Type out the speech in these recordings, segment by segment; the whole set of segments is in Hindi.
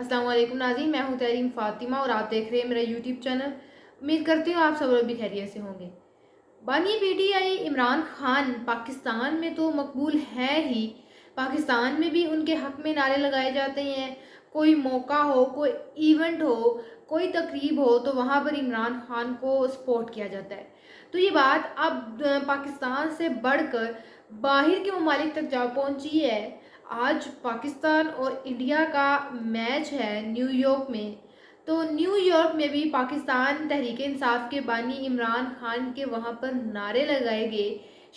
अस्सलाम वालेकुम नाज़रीन, मैं हूँ तहरीम फ़ातिमा और आप देख रहे हैं मेरा यूट्यूब चैनल। उम्मीद करती हूँ आप सब लोग भी खैरियत से होंगे। बानी पीटीआई इमरान खान पाकिस्तान में तो मकबूल है ही, पाकिस्तान में भी उनके हक़ में नारे लगाए जाते हैं। कोई मौका हो, कोई इवेंट हो, कोई तकरीब हो तो वहाँ पर इमरान खान को सपोर्ट किया जाता है। तो ये बात अब पाकिस्तान से बढ़कर बाहर के ममालिक तक जा पहुँची है। आज पाकिस्तान और इंडिया का मैच है न्यूयॉर्क में। तो न्यूयॉर्क में भी पाकिस्तान तहरीक इंसाफ के बानी इमरान खान के वहाँ पर नारे लगाए गए।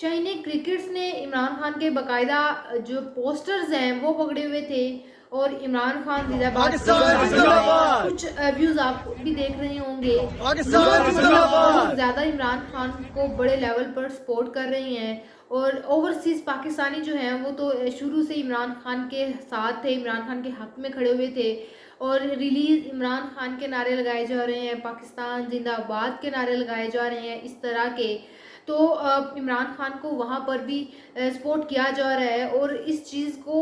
शाहीन क्रिकेट्स ने इमरान खान के बाकायदा जो पोस्टर्स हैं वो पकड़े हुए थे और इमरान खान जिंदाबाद कुछ व्यूज आप भी देख रहे होंगे। बहुत ज़्यादा इमरान खान को बड़े लेवल पर सपोर्ट कर रही हैं और ओवरसीज़ पाकिस्तानी जो हैं वो तो शुरू से इमरान खान के साथ थे, इमरान खान के हक़ में खड़े हुए थे और रिलीज़ इमरान खान के नारे लगाए जा रहे हैं, पाकिस्तान जिंदाबाद के नारे लगाए जा रहे हैं इस तरह के। तो इमरान खान को वहाँ पर भी सपोर्ट किया जा रहा है और इस चीज़ को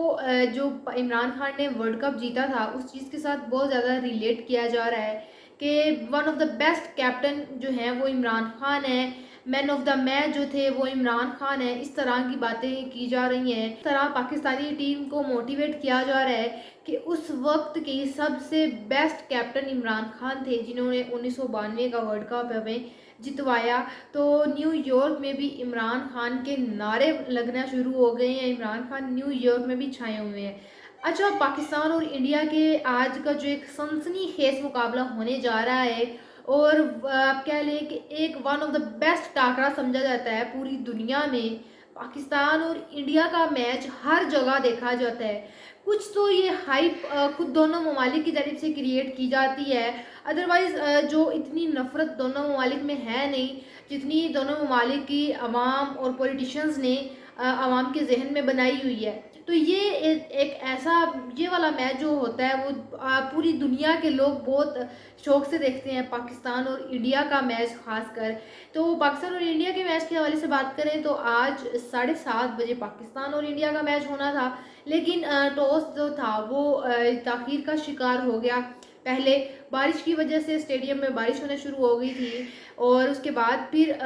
जो इमरान खान ने वर्ल्ड कप जीता था उस चीज़ के साथ बहुत ज़्यादा रिलेट किया जा रहा है कि one of the best captain जो हैं वो इमरान खान है, मैन ऑफ द मैच जो थे वो इमरान खान है। इस तरह की बातें की जा रही हैं। इस तरह पाकिस्तानी टीम को मोटिवेट किया जा रहा है कि उस वक्त के सबसे बेस्ट कैप्टन इमरान खान थे जिन्होंने 1992 का वर्ल्ड कप हमें जितवाया। तो न्यूयॉर्क में भी इमरान खान के नारे लगना शुरू हो गए हैं। इमरान खान न्यूयॉर्क में भी छाए हुए हैं। अच्छा, पाकिस्तान और इंडिया के आज का जो एक सनसनीखेज मुकाबला होने जा रहा है और आप कह लें कि एक वन ऑफ द बेस्ट टाकरा समझा जाता है पूरी दुनिया में। पाकिस्तान और इंडिया का मैच हर जगह देखा जाता है। कुछ तो ये हाइप खुद दोनों ममालिक की तरफ से क्रिएट की जाती है, अदरवाइज़ जो इतनी नफ़रत दोनों ममालिक में है नहीं जितनी दोनों ममालिक की अवाम और पॉलिटिशियंस ने अवाम के जहन में बनाई हुई है। तो ये एक ऐसा ये वाला मैच जो होता है वो पूरी दुनिया के लोग बहुत शौक से देखते हैं, पाकिस्तान और इंडिया का मैच खासकर। तो पाकिस्तान और इंडिया के मैच के हवाले से बात करें तो आज 7:30 बजे पाकिस्तान और इंडिया का मैच होना था, लेकिन टॉस जो था वो ताख़ीर का शिकार हो गया। पहले बारिश की वजह से स्टेडियम में बारिश होना शुरू हो गई थी और उसके बाद फिर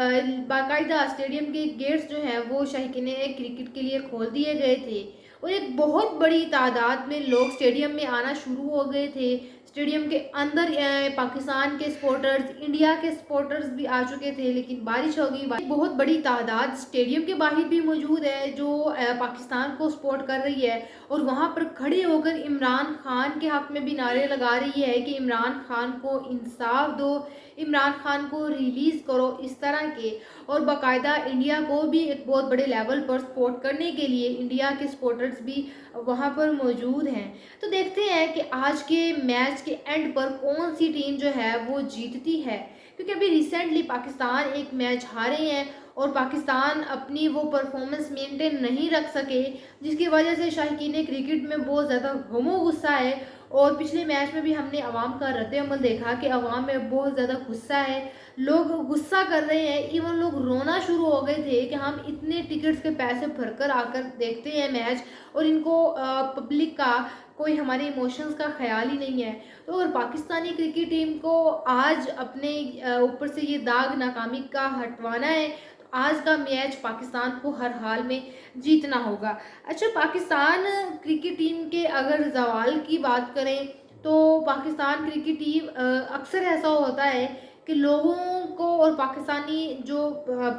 बाकायदा स्टेडियम के गेट्स जो हैं वो शाहीन क्रिकेट के लिए खोल दिए गए थे और एक बहुत बड़ी तादाद में लोग स्टेडियम में आना शुरू हो गए थे। स्टेडियम के अंदर पाकिस्तान के सपोर्टर्स, इंडिया के सपोर्टर्स भी आ चुके थे, लेकिन बारिश हो गई। बहुत बड़ी तादाद स्टेडियम के बाहर भी मौजूद है जो पाकिस्तान को सपोर्ट कर रही है और वहाँ पर खड़े होकर इमरान खान के हक़ में भी नारे लगा रही है कि इमरान खान को इंसाफ दो, इमरान खान को रिलीज़ करो, इस तरह के। और बाकायदा इंडिया को भी एक बहुत बड़े लेवल पर सपोर्ट करने के लिए इंडिया के सपोर्टर्स भी वहाँ पर मौजूद हैं। तो देखते हैं कि आज के मैच के एंड पर कौन सी टीम जो है वो जीतती है, क्योंकि अभी रिसेंटली पाकिस्तान एक मैच हारे हैं और पाकिस्तान अपनी वो परफॉर्मेंस मेंटेन नहीं रख सके, जिसकी वजह से शाहीन क्रिकेट में बहुत ज़्यादा गमो गुस्सा है। और पिछले मैच में भी हमने अवाम का रद्द-ए-अमल देखा कि अवाम में बहुत ज़्यादा गुस्सा है, लोग गुस्सा कर रहे हैं, इवन लोग रोना शुरू हो गए थे कि हम इतने टिकट्स के पैसे भरकर आकर देखते हैं मैच और इनको पब्लिक का कोई हमारे इमोशंस का ख्याल ही नहीं है। तो अगर पाकिस्तानी क्रिकेट टीम को आज अपने ऊपर से ये दाग नाकामी का हटवाना है तो आज का मैच पाकिस्तान को हर हाल में जीतना होगा। अच्छा, पाकिस्तान क्रिकेट टीम के अगर ज़वाल की बात करें तो पाकिस्तान क्रिकेट टीम अक्सर ऐसा होता है कि लोगों को और पाकिस्तानी जो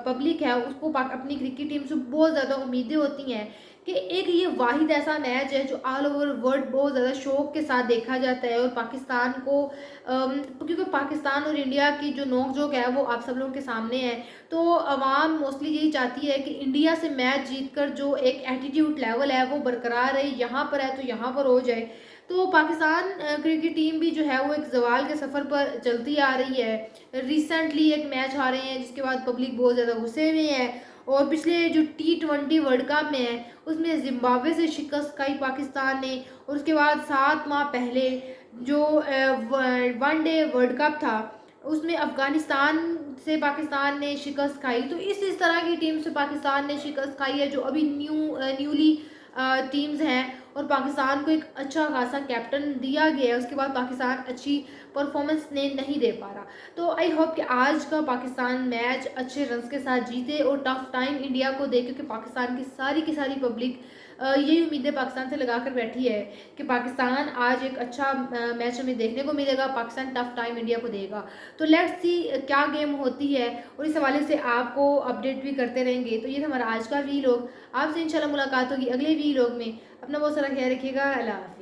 पब्लिक है उसको अपनी क्रिकेट टीम से बहुत ज़्यादा उम्मीदें होती हैं कि एक ये वाहिद ऐसा मैच है जो ऑल ओवर वर्ल्ड बहुत ज़्यादा शौक के साथ देखा जाता है और पाकिस्तान को क्योंकि पाकिस्तान और इंडिया की जो नोक-झोंक है वो आप सब लोगों के सामने है। तो अवाम मोस्टली यही चाहती है कि इंडिया से मैच जीतकर जो एक एटीट्यूड लेवल है वो बरकरार रहे, यहाँ पर है तो यहाँ पर हो जाए। तो पाकिस्तान क्रिकेट टीम भी जो है वो एक ज़वाल के सफ़र पर चलती आ रही है। रिसेंटली एक मैच हारे हैं जिसके बाद पब्लिक बहुत ज़्यादा गुस्से में है और पिछले जो T20 वर्ल्ड कप में है उसमें ज़िम्बाब्वे से शिकस्त खाई पाकिस्तान ने और उसके बाद 7 माह पहले जो वनडे वर्ल्ड कप था उसमें अफ़गानिस्तान से पाकिस्तान ने शिकस्त खाई। तो इस तरह की टीम से पाकिस्तान ने शिकस्त खाई है जो अभी न्यूली टीम्स हैं और पाकिस्तान को एक अच्छा खासा कैप्टन दिया गया है, उसके बाद पाकिस्तान अच्छी परफॉर्मेंस नहीं दे पा रहा। तो आई होप कि आज का पाकिस्तान मैच अच्छे रन्स के साथ जीते और टफ टाइम इंडिया को दे, क्योंकि पाकिस्तान की सारी पब्लिक यही उम्मीदें पाकिस्तान से लगा कर बैठी है कि पाकिस्तान आज एक अच्छा मैच हमें देखने को मिलेगा, पाकिस्तान टफ टाइम इंडिया को देगा। तो लेट्स सी क्या गेम होती है, और इस हवाले से आपको अपडेट भी करते रहेंगे। तो ये था हमारा आज का वीलॉग। आपसे इंशाल्लाह मुलाकात होगी अगले वीलॉग में। अपना बहुत सारा ख्याल रखिएगा। अल्लाह हाफ़िज़।